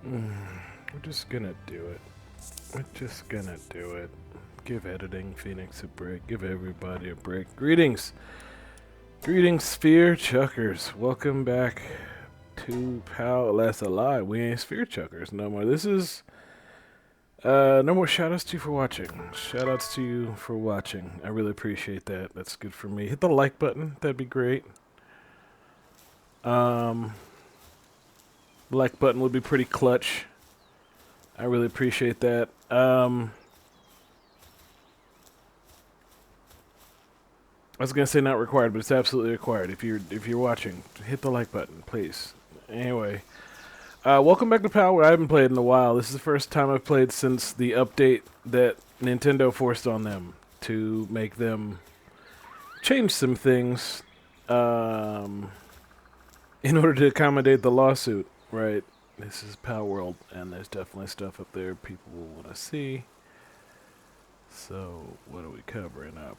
We're just gonna do it. We're just gonna do it. Give editing Phoenix a break. Give everybody a break. Greetings! Greetings, Sphere Chuckers. Welcome back to Pal. That's a lie. We ain't Sphere Chuckers no more. This is... no more shoutouts to you for watching. Shoutouts to you for watching. I really appreciate that. That's good for me. Hit the like button. That'd be great. Like button would be pretty clutch. I really appreciate that. I was gonna say not required, but it's absolutely required. If you're watching, hit the like button, please. Anyway, welcome back to Palworld. I haven't played in a while. This is the first time I've played since the update that Nintendo forced on them to make them change some things in order to accommodate the lawsuit. Right. This is Palworld, and there's definitely stuff up there people will want to see. So, what are we covering up?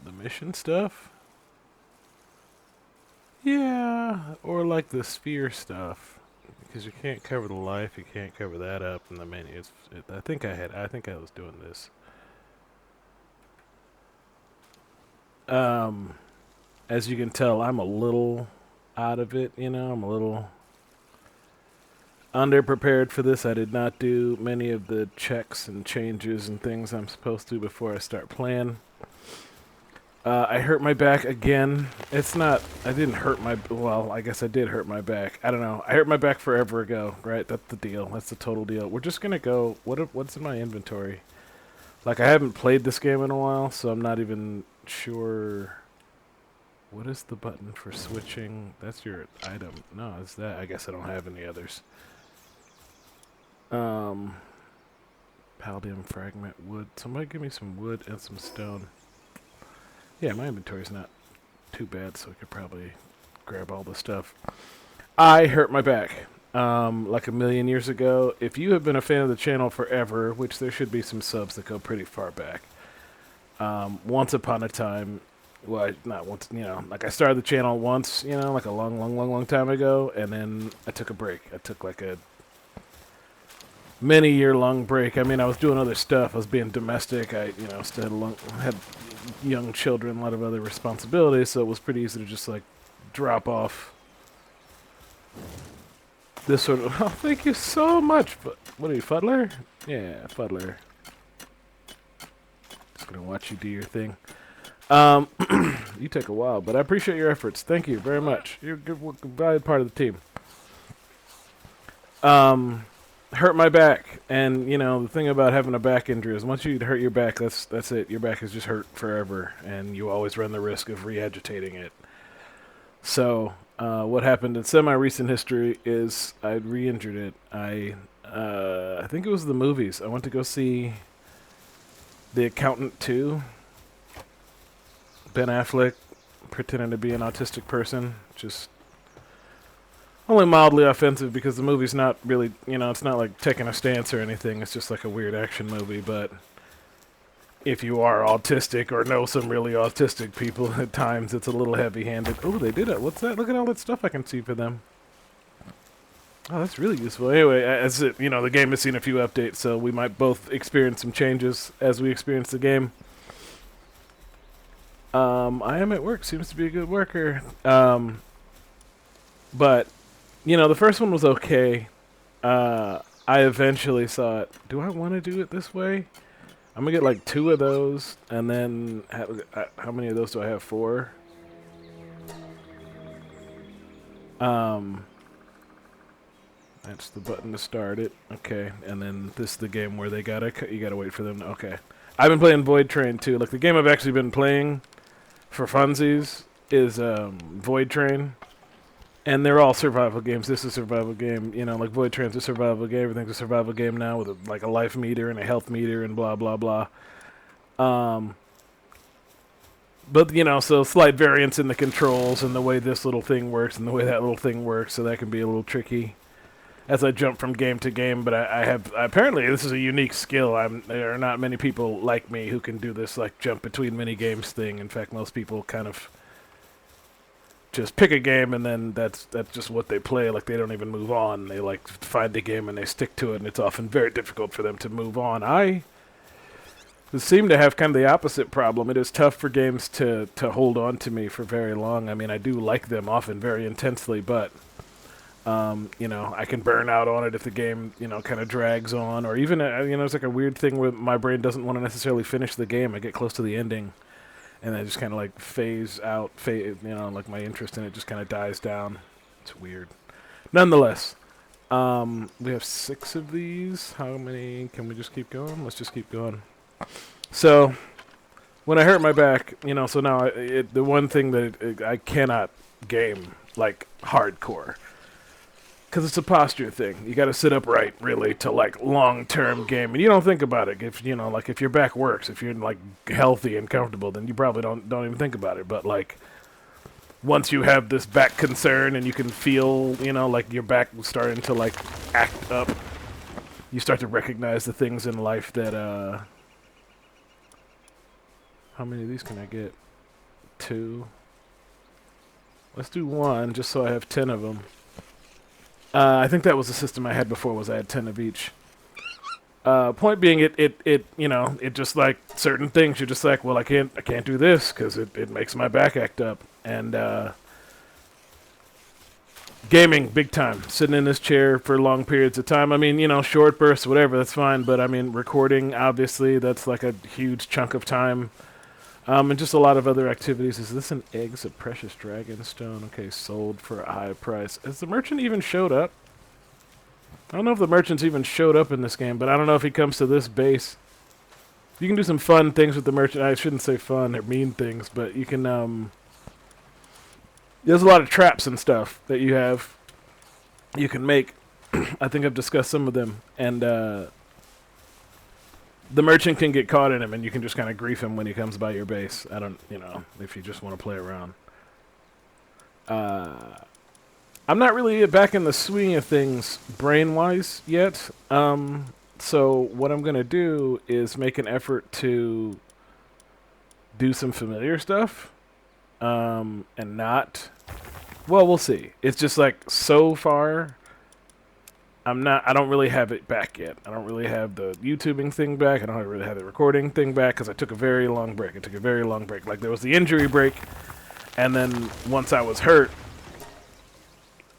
The mission stuff? Yeah, or like the sphere stuff. Because you can't cover the life, you can't cover that up in the menu. I think I was doing this. As you can tell, I'm a little out of it, you know, I'm a little underprepared for this. I did not do many of the checks and changes and things I'm supposed to before I start playing. I hurt my back again. It's not... I didn't hurt my... Well, I guess I did hurt my back. I don't know. I hurt my back forever ago, right? That's the deal. That's the total deal. We're just gonna go... What's in my inventory? Like, I haven't played this game in a while, so I'm not even sure... What is the button for switching? That's your item. No, it's that. I guess I don't have any others. Palladium fragment, wood. Somebody give me some wood and some stone. Yeah, my inventory's not too bad, so I could probably grab all the stuff. I hurt my back like a million years ago. If you have been a fan of the channel forever, which there should be some subs that go pretty far back. Once upon a time, well, not once, you know, like I started the channel once, you know, like a long time ago, and then I took a break. I took like a many-year-long break. I mean, I was doing other stuff. I was being domestic. I, you know, still had young children, a lot of other responsibilities, so it was pretty easy to just, like, drop off this sort of... Oh, thank you so much. But what are you, Fuddler? Yeah, Fuddler. Just gonna watch you do your thing. You take a while, but I appreciate your efforts. Thank you very much. You're a good, valued part of the team. Hurt my back, and you know the thing about having a back injury is once you hurt your back, that's it. Your back is just hurt forever, and you always run the risk of re-agitating it. So what happened in semi-recent history is I re-injured it. I think it was the movies. I went to go see The Accountant 2. Ben Affleck pretending to be an autistic person, just only mildly offensive because the movie's not really, you know, it's not like taking a stance or anything. It's just like a weird action movie, but if you are autistic or know some really autistic people, at times it's a little heavy-handed. Oh, they did it. What's that? Look at all that stuff I can see for them. Oh, that's really useful. Anyway, as it, you know, the game has seen a few updates, so we might both experience some changes as we experience the game. I am at work. Seems to be a good worker. But, you know, the first one was okay. I eventually thought, do I want to do it this way? I'm going to get like 2 of those, and then, how many of those do I have? 4? That's the button to start it. Okay, and then this is the game where you gotta wait for them to, okay. I've been playing Void Train too. Like, the game I've actually been playing for funsies is Void Train, and they're all survival games. This is a survival game, you know, like Void Train's a survival game. Everything's a survival game now with like a life meter and a health meter and blah blah blah. But you know, so slight variance in the controls and the way this little thing works and the way that little thing works, so that can be a little tricky as I jump from game to game. But apparently this is a unique skill. There are not many people like me who can do this, like, jump between mini games thing. In fact, most people kind of just pick a game and then that's just what they play. Like they don't even move on. They like find a game and they stick to it, and it's often very difficult for them to move on. I seem to have kind of the opposite problem. It is tough for games to hold on to me for very long. I mean, I do like them often very intensely, but you know, I can burn out on it if the game, you know, kind of drags on, or even you know, it's like a weird thing where my brain doesn't want to necessarily finish the game. I get close to the ending, and I just kind of like phase out, you know, like my interest in it just kind of dies down. It's weird. Nonetheless, we have 6 of these. How many can we just keep going? Let's just keep going. So, when I hurt my back, you know, so now the one thing that I cannot game like hardcore, because it's a posture thing. You got to sit upright, really, to like long-term game, and you don't think about it. If you know, like if your back works, if you're like healthy and comfortable, then you probably don't even think about it. But like once you have this back concern and you can feel, you know, like your back starting to like act up, you start to recognize the things in life that how many of these can I get? 2. Let's do 1, just so I have 10 of them. I think that was the system I had before, was I had 10 of each. Point being, it you know, it just like certain things, you're just like, well, I can't do this because it makes my back act up. And gaming, big time. Sitting in this chair for long periods of time. I mean, you know, short bursts, whatever, that's fine. But I mean, recording, obviously, that's like a huge chunk of time. And just a lot of other activities. Is this an eggs of precious dragonstone? Okay, sold for a high price. Has the merchant even showed up? I don't know if the merchant's even showed up in this game, but I don't know if he comes to this base. You can do some fun things with the merchant. I shouldn't say fun, they're mean things, but you can, there's a lot of traps and stuff that you can make. I think I've discussed some of them, and, the merchant can get caught in him, and you can just kind of grief him when he comes by your base. I don't, you know, if you just want to play around. I'm not really back in the swing of things brain-wise yet. So what I'm going to do is make an effort to do some familiar stuff. And not... Well, we'll see. It's just like, so far... I don't really have it back yet. I don't really have the YouTubing thing back. I don't really have the recording thing back because I took a very long break. Like, there was the injury break, and then once I was hurt,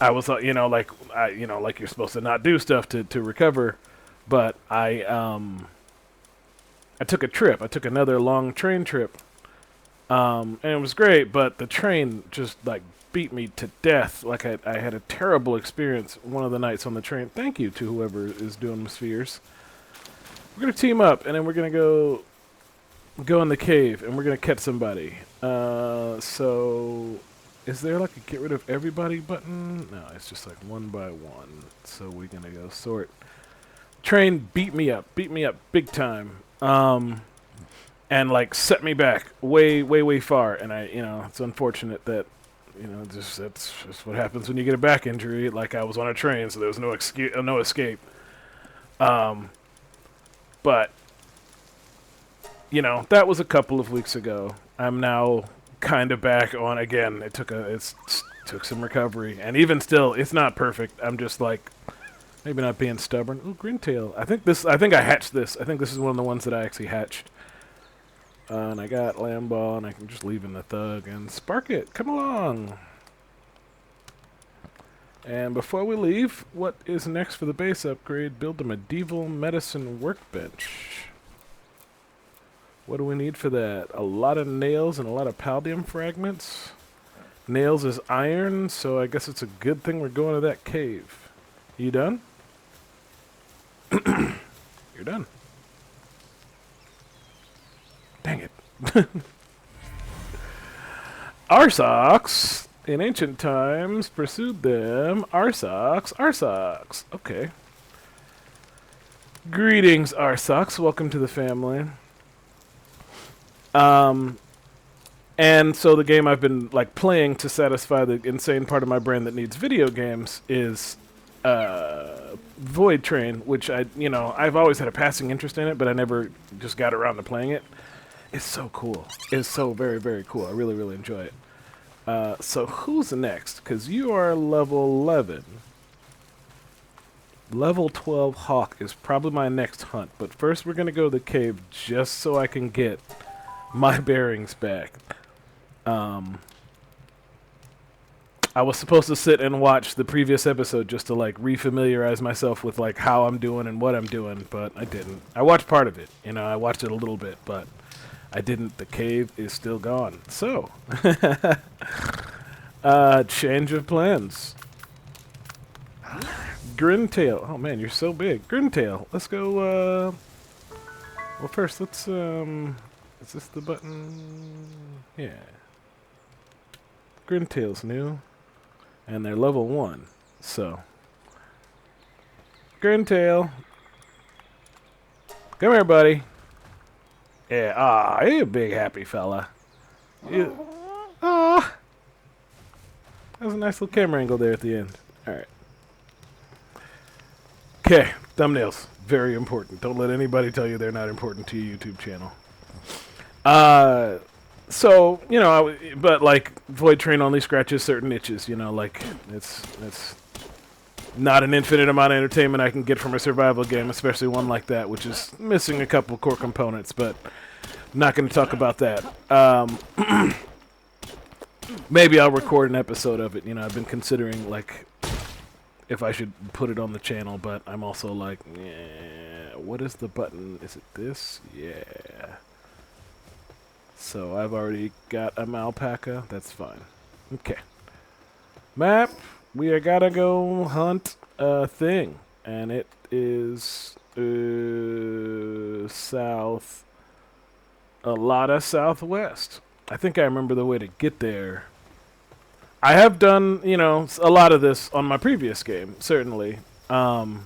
I was, you know, like you're supposed to not do stuff to recover, but I took a trip. I took another long train trip, and it was great, but the train just, like, beat me to death. Like I had a terrible experience one of the nights on the train. Thank you to whoever is doing the spheres. We're gonna team up, and then we're gonna go in the cave, and we're gonna catch somebody. So is there like a get rid of everybody button? No, it's just like 1 by 1. So we're gonna go sort. Train beat me up big time. And like set me back way far. And I, you know, it's unfortunate that, you know, that's just what happens when you get a back injury. Like, I was on a train, so there was no escape. But, you know, that was a couple of weeks ago. I'm now kind of back on again. It took some recovery, and even still, it's not perfect. I'm just like maybe not being stubborn. Ooh, Grintale. I think I hatched this. I think this is one of the ones that I actually hatched. And I got Lamball, and I can just leave in the thug and spark it. Come along. And before we leave, what is next for the base upgrade? Build a medieval medicine workbench. What do we need for that? A lot of nails and a lot of palladium fragments. Nails is iron, so I guess it's a good thing we're going to that cave. You done? You're done. Dang it. Arsox, in ancient times, pursued them. Arsox. Okay. Greetings, Arsox. Welcome to the family. And so the game I've been like playing to satisfy the insane part of my brain that needs video games is Void Train, which I've always had a passing interest in it, but I never just got around to playing it. It's so cool. It's so very, very cool. I really, really enjoy it. So who's next? Because you are level 11. Level 12 Hawk is probably my next hunt. But first we're going to go to the cave just so I can get my bearings back. I was supposed to sit and watch the previous episode just to like refamiliarize myself with like how I'm doing and what I'm doing, but I didn't. I watched part of it, you know, I watched it a little bit, but I didn't. The cave is still gone. So, change of plans. Grintale. Oh man, you're so big. Grintale. Let's go, well first let's, is this the button? Yeah. Grintale's new. And they're level 1. So. Grintale. Come here, buddy. Yeah, you're a big happy fella. That was a nice little camera angle there at the end. Alright. Okay, thumbnails. Very important. Don't let anybody tell you they're not important to your YouTube channel. So, you know, but like Void Train only scratches certain itches, you know, like it's not an infinite amount of entertainment I can get from a survival game, especially one like that, which is missing a couple core components, but not going to talk about that. Maybe I'll record an episode of it, you know, I've been considering like if I should put it on the channel, but I'm also like, yeah, what is the button? Is it this? Yeah. So I've already got a alpaca. That's fine. Okay. Map. We are gotta go hunt a thing, and it is south. A lot of southwest. I think I remember the way to get there. I have done, you know, a lot of this on my previous game, certainly. Oh,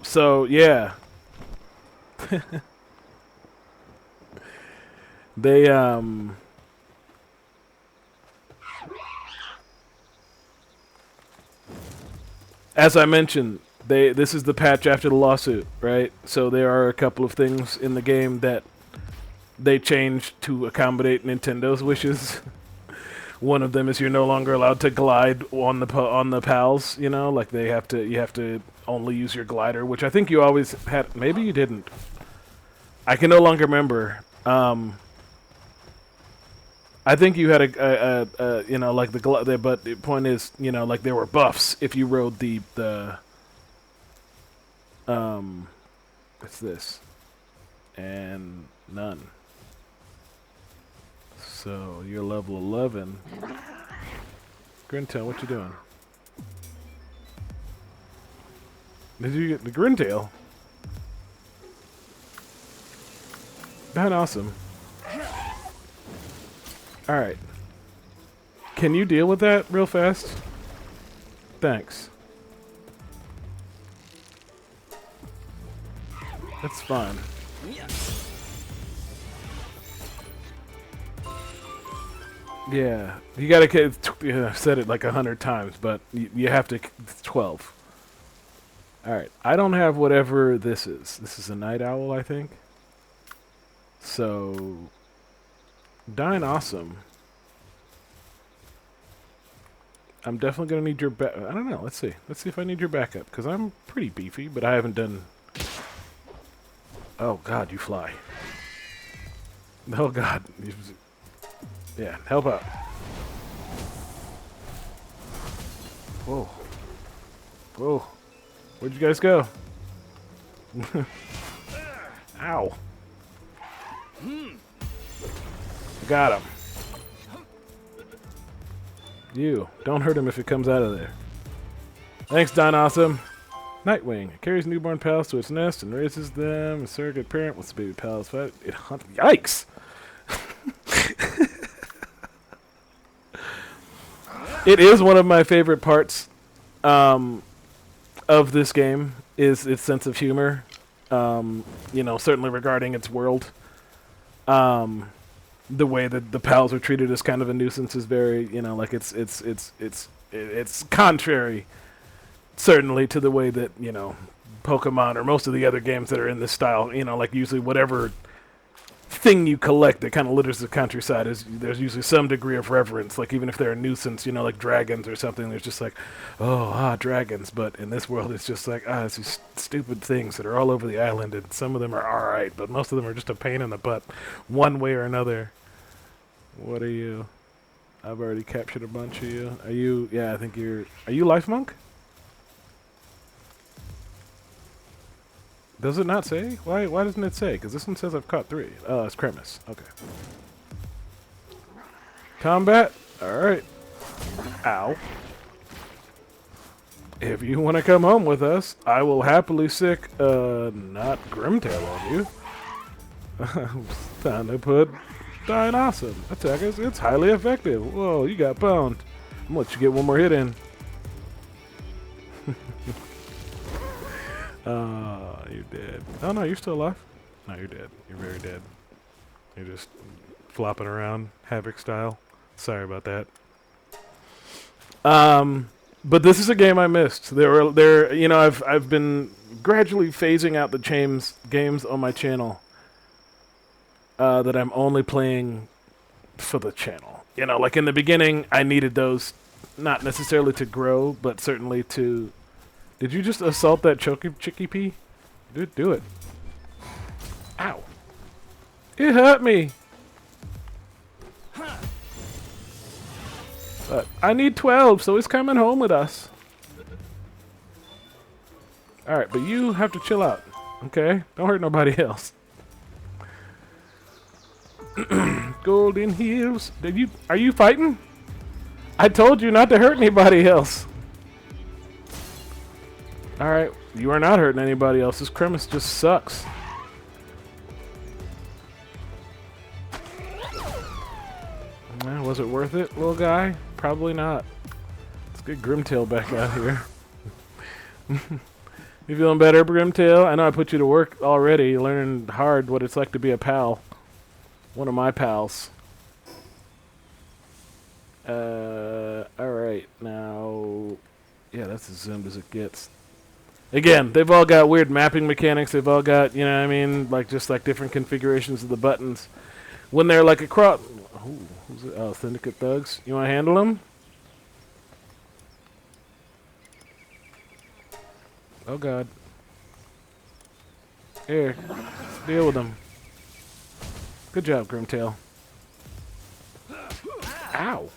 so yeah. They, as I mentioned, this is the patch after the lawsuit, right? So there are a couple of things in the game that they changed to accommodate Nintendo's wishes. One of them is you're no longer allowed to glide on the pals, you know, like you have to only use your glider, which I think you always had. Maybe you didn't. I can no longer remember. I think you had a you know, like but the point is, you know, like there were buffs if you rode the what's this? And none. So you're level 11. Grintale, what you doing? Did you get the Grintale? That awesome. Alright. Can you deal with that real fast? Thanks. That's fine. Yeah. You gotta... I've said it like 100 times, but you have to... 12. Alright. I don't have whatever this is. This is a night owl, I think. So... Dying awesome. I'm definitely gonna need your back. I don't know. Let's see. Let's see if I need your backup, because I'm pretty beefy, but I haven't done. Oh God, you fly. Oh God. Yeah, help out. Whoa. Whoa. Where'd you guys go? Ow. Got him. You. Don't hurt him if it comes out of there. Thanks, Don Awesome. Nightwing. It carries newborn pals to its nest and raises them. A surrogate parent with the baby pals fight. It hunts. Yikes! It is one of my favorite parts of this game, is its sense of humor. You know, certainly regarding its world. The way that the pals are treated as kind of a nuisance is very, you know, like it's contrary, certainly, to the way that, you know, Pokemon or most of the other games that are in this style, you know, like usually whatever thing you collect that kind of litters the countryside is there's usually some degree of reverence. Like even if they're a nuisance, you know, like dragons or something, there's just like, dragons. But in this world, it's just like, it's these stupid things that are all over the island, and some of them are all right, but most of them are just a pain in the butt, one way or another. What are you? I've already captured a bunch of you. Are you? Yeah, I think you're. Are you Life Monk? Does it not say? Why doesn't it say? Because this one says I've caught 3. Oh, it's Cremis. Okay. Combat? Alright. Ow. If you want to come home with us, I will happily sick, not Grintale on you. Time to put Dying Awesome. Attack is, it's highly effective. Whoa, you got pwned. I'm gonna let you get one more hit in. You're dead. Oh no, you're still alive. No, you're dead. You're very dead. You're just flopping around, Havoc style. Sorry about that. But this is a game I missed. You know, I've been gradually phasing out the games on my channel that I'm only playing for the channel. You know, like in the beginning, I needed those not necessarily to grow, but certainly to. Did you just assault that Chicky Pea? Dude, do it. Ow. It hurt me. But I need 12, so he's coming home with us. Alright, but you have to chill out. Okay? Don't hurt nobody else. Golden Hills. Are you fighting? I told you not to hurt anybody else. Alright, you are not hurting anybody else. This Cremis just sucks. Was it worth it, little guy? Probably not. Let's get Grintale back out here. You feeling better, Grintale? I know I put you to work already. You learned hard what it's like to be a pal. One of my pals. Alright, now. Yeah, that's as zoomed as it gets. Again, they've all got weird mapping mechanics. They've all got, you know what I mean, like just like different configurations of the buttons. When they're like across... who's it? Oh, Syndicate Thugs. You want to handle them? Oh, God. Here. Deal with them. Good job, Grintale. Ow.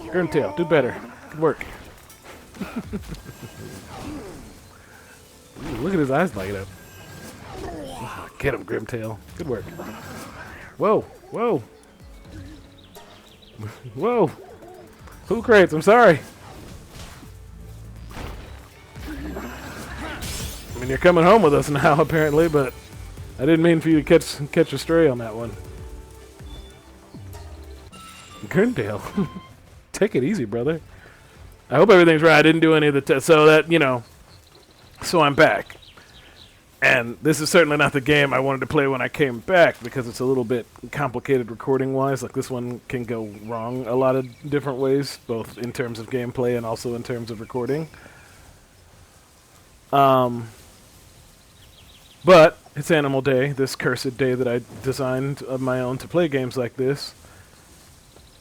Grintale, do better. Good work. Ooh, look at his eyes light up. Get him, Grintale. Good work. Whoa, whoa. Whoa. Who crates? I'm sorry. I mean, you're coming home with us now, apparently, but I didn't mean for you to catch a stray on that one. Grintale. Take it easy, brother. I hope everything's right. I didn't do any of the tests, so that, you know, so I'm back. And this is certainly not the game I wanted to play when I came back because it's a little bit complicated recording-wise. Like, this one can go wrong a lot of different ways, both in terms of gameplay and also in terms of recording. But it's Animal Day, this cursed day that I designed of my own to play games like this.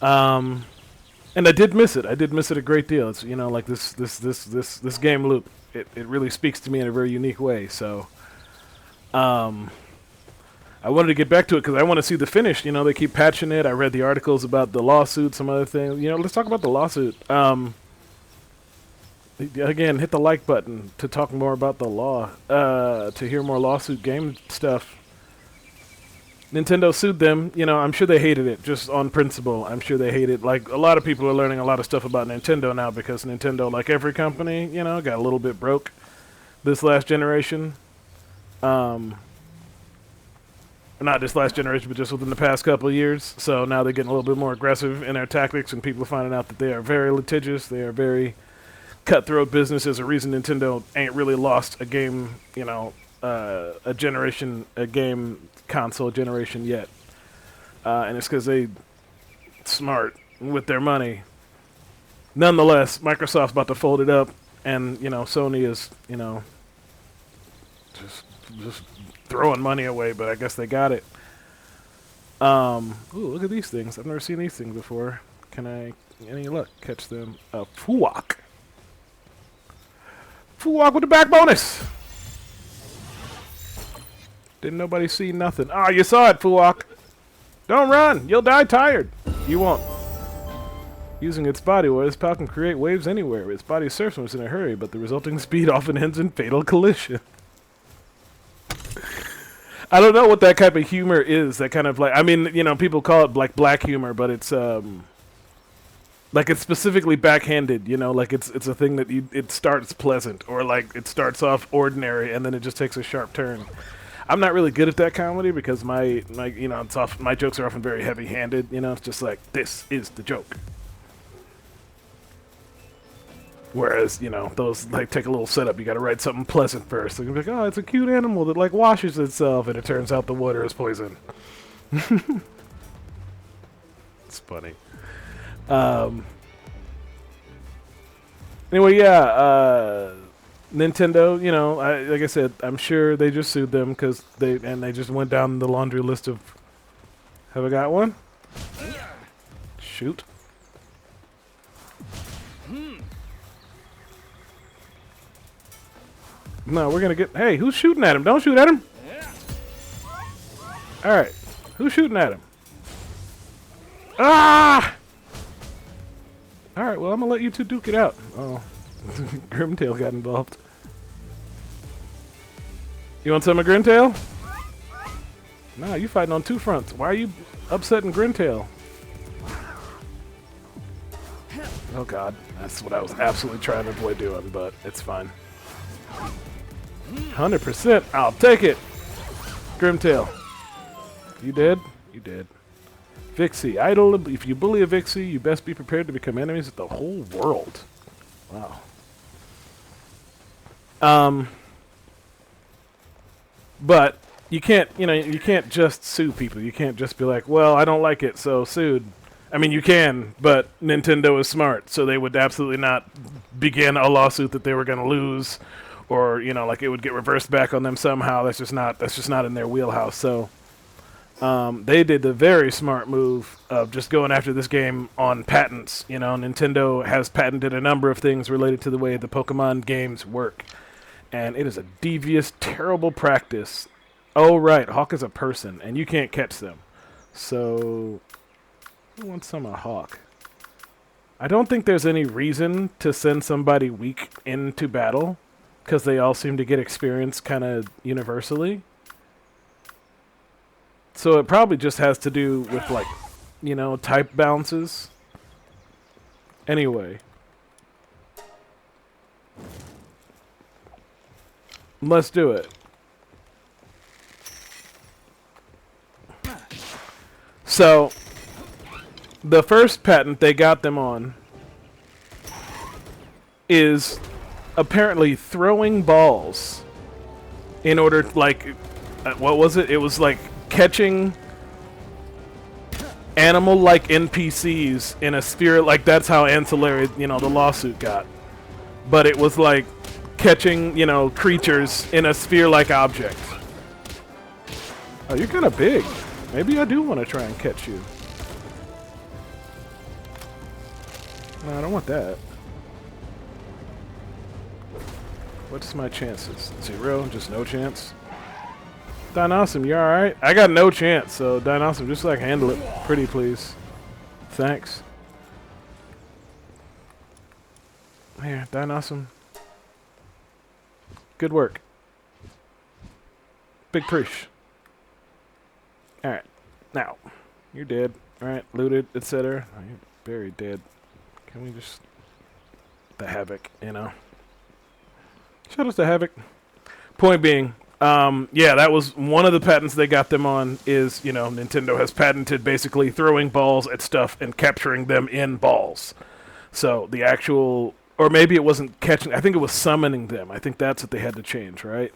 And I did miss it. I did miss it a great deal. It's, you know, like this game loop. It really speaks to me in a very unique way. So, I wanted to get back to it because I want to see the finish. You know, they keep patching it. I read the articles about the lawsuit, some other things. You know, let's talk about the lawsuit. Again, hit the like button to talk more about the law. To hear more lawsuit game stuff. Nintendo sued them. You know, I'm sure they hated it just on principle. I'm sure they hate it. Like, a lot of people are learning a lot of stuff about Nintendo now because Nintendo, like every company, you know, got a little bit broke this last generation. Not this last generation, but just within the past couple of years. So now they're getting a little bit more aggressive in their tactics, and people are finding out that they are very litigious. They are very cutthroat business. There's a reason Nintendo ain't really lost a game, you know, a game console generation yet. And it's because they smart with their money. Nonetheless, Microsoft's about to fold it up, and, you know, Sony is, you know, just just throwing money away, but I guess they got it. Ooh, look at these things. I've never seen these things before. Can I, any luck, catch them? A Fuwak. Fuwak with the back bonus! Didn't nobody see nothing. Ah, you saw it, Fuwak. Don't run! You'll die tired. You won't. Using its body, this PAL can create waves anywhere. Its body surfs when it's in a hurry, but the resulting speed often ends in fatal collision. I don't know what that type of humor is. That kind of like, I mean, you know, people call it like black humor, but it's like it's specifically backhanded. You know, like it's a thing that it starts pleasant, or like it starts off ordinary and then it just takes a sharp turn. I'm not really good at that comedy because my you know, my jokes are often very heavy-handed. You know, it's just like, this is the joke. Whereas, you know, those like take a little setup. You got to write something pleasant first. They're gonna be like, oh, it's a cute animal that like washes itself, and it turns out the water is poison. It's funny. Anyway, yeah. Nintendo, you know, like I said, I'm sure they just sued them because they just went down the laundry list of. Have I got one? Shoot. No, we're gonna get. Hey, who's shooting at him? Don't shoot at him. All right, who's shooting at him? Ah! All right, well, I'm gonna let you two duke it out. Oh, Grintale got involved. You want some of Grintale? Nah, you fighting on two fronts. Why are you upsetting Grintale? Oh God, that's what I was absolutely trying to avoid doing, but it's fine. 100%. I'll take it. Grintale. You dead? You dead. Vixie. Idle. If you bully a Vixie, you best be prepared to become enemies with the whole world. Wow. But you can't, you know, you can't just sue people. You can't just be like, well, I don't like it, so sued. I mean, you can, but Nintendo is smart, so they would absolutely not begin a lawsuit that they were going to lose. Or, you know, like it would get reversed back on them somehow. That's just not in their wheelhouse. So they did the very smart move of just going after this game on patents. You know, Nintendo has patented a number of things related to the way the Pokemon games work. And it is a devious, terrible practice. Oh, right, Hawk is a person, and you can't catch them. So, who wants some of Hawk? I don't think there's any reason to send somebody weak into battle, because they all seem to get experience kind of universally. So it probably just has to do with, like, you know, type balances. Anyway. Let's do it. So, the first patent they got them on is apparently throwing balls in order to, like, what was it? It was like catching animal-like NPCs in a sphere. Like, that's how ancillary, you know, the lawsuit got. But it was like catching, you know, creatures in a sphere-like object. Oh, you're kind of big. Maybe I do want to try and catch you. No, I don't want that. What's my chances? 0? Just no chance? Dynawesome, you alright? I got no chance, so Dynawesome, just like handle it pretty, please. Thanks. Here, Dynawesome. Good work. Big preach. Alright. Now, you're dead. Alright, looted, etc. Oh, you're very dead. Can we just... The Havoc, you know? Shout out to Havoc. Point being, yeah, that was one of the patents they got them on is, you know, Nintendo has patented basically throwing balls at stuff and capturing them in balls. So the actual, or maybe it wasn't catching, I think it was summoning them. I think that's what they had to change, right?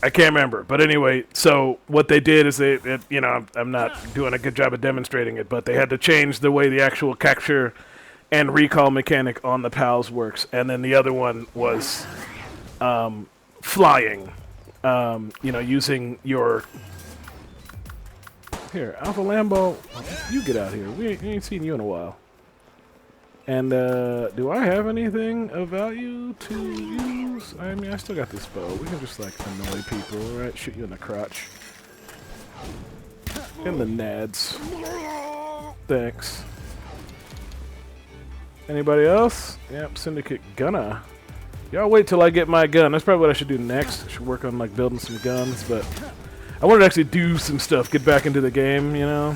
I can't remember. But anyway, so what they did is you know, I'm not doing a good job of demonstrating it, but they had to change the way the actual capture and recall mechanic on the PALs works, and then the other one was flying. Using your... Here, Alpha Lambo, you get out here. We ain't seen you in a while. And, do I have anything of value to use? I mean, I still got this bow. We can just, like, annoy people, right? Shoot you in the crotch. In the nads. Thanks. Anybody else? Yep, Syndicate Gunna. Y'all wait till I get my gun. That's probably what I should do next. I should work on, like, building some guns, but... I wanted to actually do some stuff, get back into the game, you know?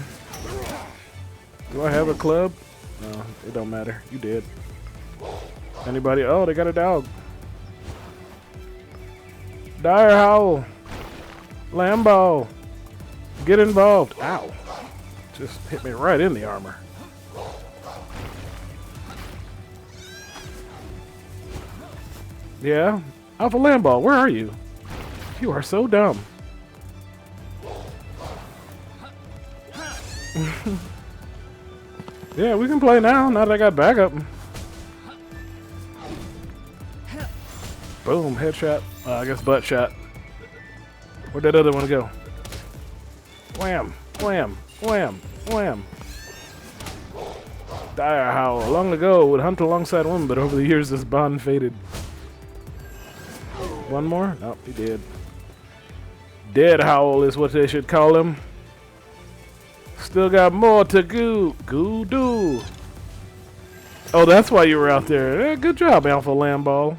Do I have a club? No, it don't matter. You did. Anybody? Oh, they got a dog. Dire Howl. Lambo. Get involved. Ow. Just hit me right in the armor. Yeah? Alpha Lambo, where are you? You are so dumb. Yeah, we can play now that I got backup. Boom, headshot. I guess butt shot. Where'd that other one go? Wham, wham, wham, wham. Dire Howl. Long ago would hunt alongside women, but over the years this bond faded. One more? Nope, he did. Dead Howl is what they should call him. Still got more to do. Oh, that's why you were out there. Good job, Alpha Lambo.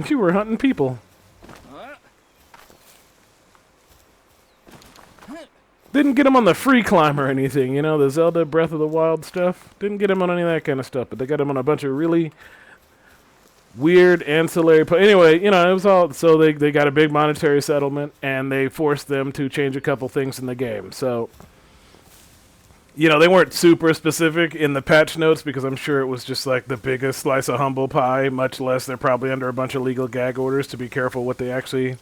You were hunting people. Didn't get him on the free climb or anything, you know, the Zelda Breath of the Wild stuff. Didn't get him on any of that kind of stuff, but they got him on a bunch of really weird ancillary... Anyway, you know, it was all... So they got a big monetary settlement, and they forced them to change a couple things in the game. So, you know, they weren't super specific in the patch notes, because I'm sure it was just like the biggest slice of humble pie, much less they're probably under a bunch of legal gag orders to be careful what they actually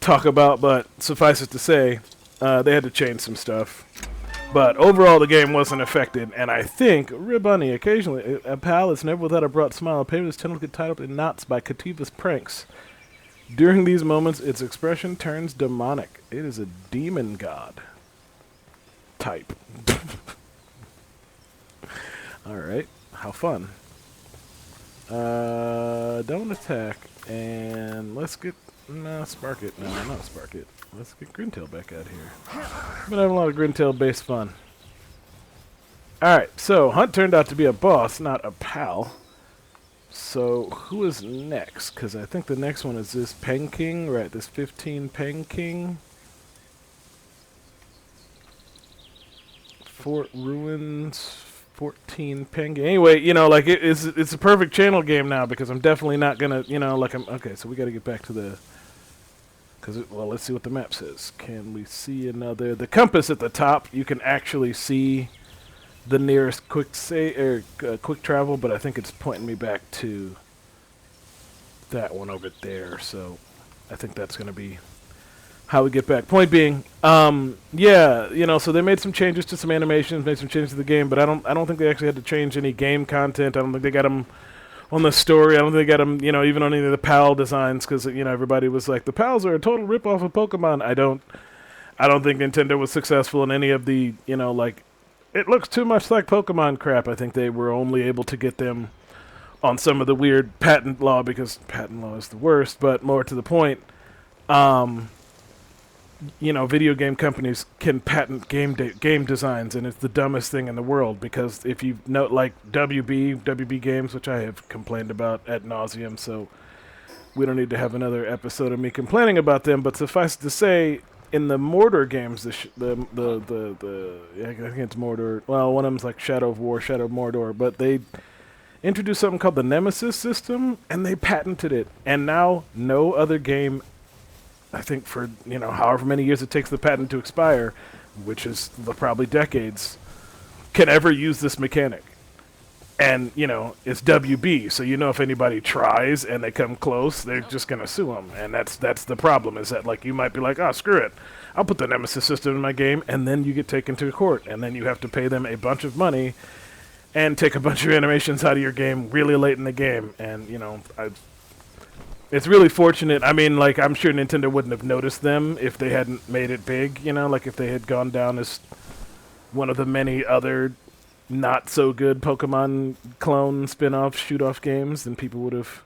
talk about. But suffice it to say, they had to change some stuff. But overall, the game wasn't affected, and I think, Ribbunny, occasionally, a pal is never without a broad smile. A paper's tentacles get tied up in knots by Kativa's pranks. During these moments, its expression turns demonic. It is a demon god type. Alright, how fun. Don't attack, and let's get... No, Spark It. No, not Spark It. Let's get Grintale back out here. I've been having a lot of Grintale-based fun. Alright, so Hunt turned out to be a boss, not a pal. So, who is next? Because I think the next one is this Peng King, right? This 15 Peng King. Fort Ruins, 14 Peng King. Anyway, you know, like, it's a perfect channel game now, because I'm definitely not gonna, you know, like, okay, so we gotta get back to the... Well, let's see what the map says. Can we see another... The compass at the top, you can actually see the nearest quick travel, but I think it's pointing me back to that one over there, so I think that's going to be how we get back. Point being, yeah, you know, so they made some changes to some animations, made some changes to the game, but I don't think they actually had to change any game content. I don't think they got them on the story. I don't think they got them, you know, even on any of the PAL designs, because, you know, everybody was like, the PALs are a total rip-off of Pokemon. I don't think Nintendo was successful in any of the, you know, like, it looks too much like Pokemon crap. I think they were only able to get them on some of the weird patent law, because patent law is the worst, but more to the point, you know, video game companies can patent game designs, and it's the dumbest thing in the world, because if you know, like WB games, which I have complained about ad nauseum, so we don't need to have another episode of me complaining about them, but suffice to say, in the Mordor games, I think it's Mordor, well, one of them's like Shadow of War, Shadow of Mordor, but they introduced something called the Nemesis system, and they patented it, and now no other game, I think for, you know, however many years it takes the patent to expire, which is probably decades, can ever use this mechanic. And, you know, it's WB, so you know if anybody tries and they come close, they're just going to sue them. And that's the problem, is that, like, you might be like, oh, screw it. I'll put the Nemesis system in my game, and then you get taken to court. And then you have to pay them a bunch of money and take a bunch of animations out of your game really late in the game. And, you know, it's really fortunate. I mean, like, I'm sure Nintendo wouldn't have noticed them if they hadn't made it big, you know? Like, if they had gone down as one of the many other not so good Pokemon clone spin-off shoot-off games, then people would have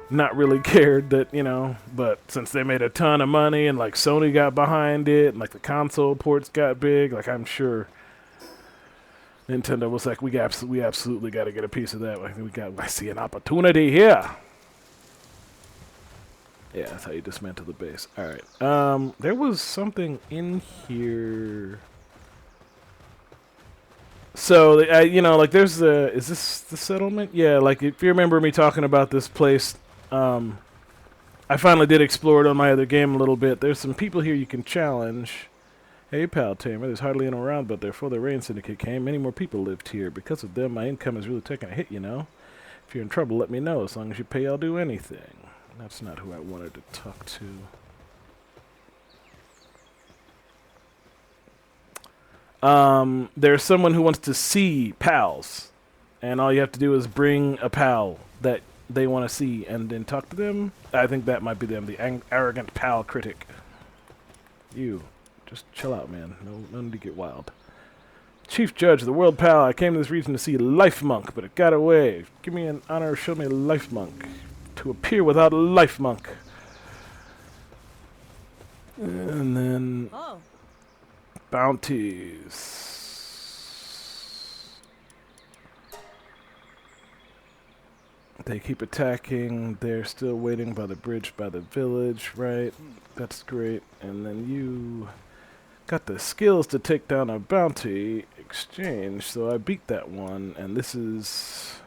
not really cared that, you know, but since they made a ton of money and like Sony got behind it and like the console ports got big, like I'm sure Nintendo was like, we absolutely got to get a piece of that. I see an opportunity here. Yeah, that's how you dismantle the base. All right. There was something in here. So, you know, like, there's the... Is this the settlement? Yeah, like, if you remember me talking about this place, I finally did explore it on my other game a little bit. There's some people here you can challenge. Hey, pal Tamer, there's hardly anyone around, but before the Rain Syndicate came, many more people lived here. Because of them, my income is really taking a hit, you know? If you're in trouble, let me know. As long as you pay, I'll do anything. That's not who I wanted to talk to. There's someone who wants to see pals, and all you have to do is bring a pal that they want to see and then talk to them. I think that might be them, the arrogant pal critic. You, just chill out, man. No need to get wild. Chief Judge of the World Pal, I came to this region to see Life Monk, but it got away. Give me an honor, show me a Life Monk. To appear without a Life Monk. And then... Oh. Bounties. They keep attacking. They're still waiting by the bridge by the village, right? That's great. And then you got the skills to take down a bounty exchange, so I beat that one. And this is...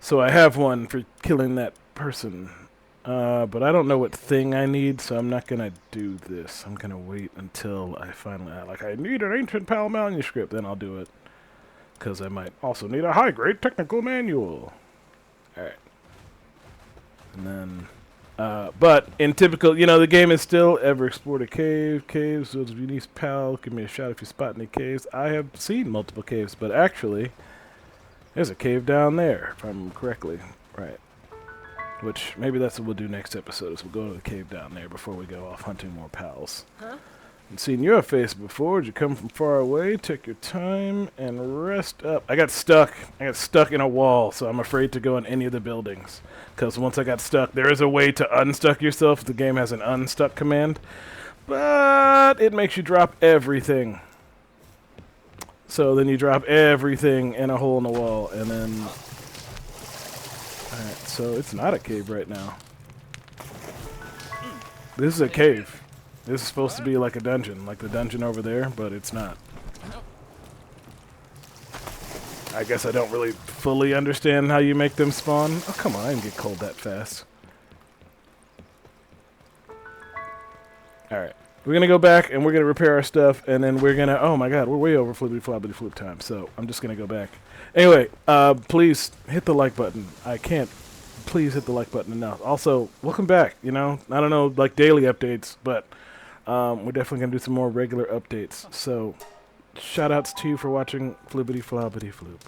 So I have one for killing that person. But I don't know what thing I need, so I'm not going to do this. I'm going to wait until I finally... I need an ancient PAL manuscript, then I'll do it. Because I might also need a high-grade technical manual. Alright. And then... but in typical... You know, the game is still ever explored a cave. Caves, so if you need PAL, give me a shout if you spot any caves. I have seen multiple caves, but actually... There's a cave down there, if I remember correctly. Right. Which, maybe that's what we'll do next episode, is we'll go to the cave down there before we go off hunting more pals. Huh? I've seen your face before. Did you come from far away? Take your time and rest up. I got stuck. In a wall, so I'm afraid to go in any of the buildings. Because once I got stuck, there is a way to unstuck yourself. The game has an unstuck command. But it makes you drop everything. So then you drop everything in a hole in the wall, and then... Alright, so it's not a cave right now. This is a cave. This is supposed to be like a dungeon, like the dungeon over there, but it's not. I guess I don't really fully understand how you make them spawn. Oh, come on, I didn't get cold that fast. Alright. We're going to go back, and we're going to repair our stuff, and then we're going to... Oh, my God, we're way over flippity floppity time, so I'm just going to go back. Anyway, please hit the like button. I can't... Please hit the like button enough. Also, welcome back, you know? I don't know, like, daily updates, but we're definitely going to do some more regular updates. So, shout-outs to you for watching Flippity Floppity Floop.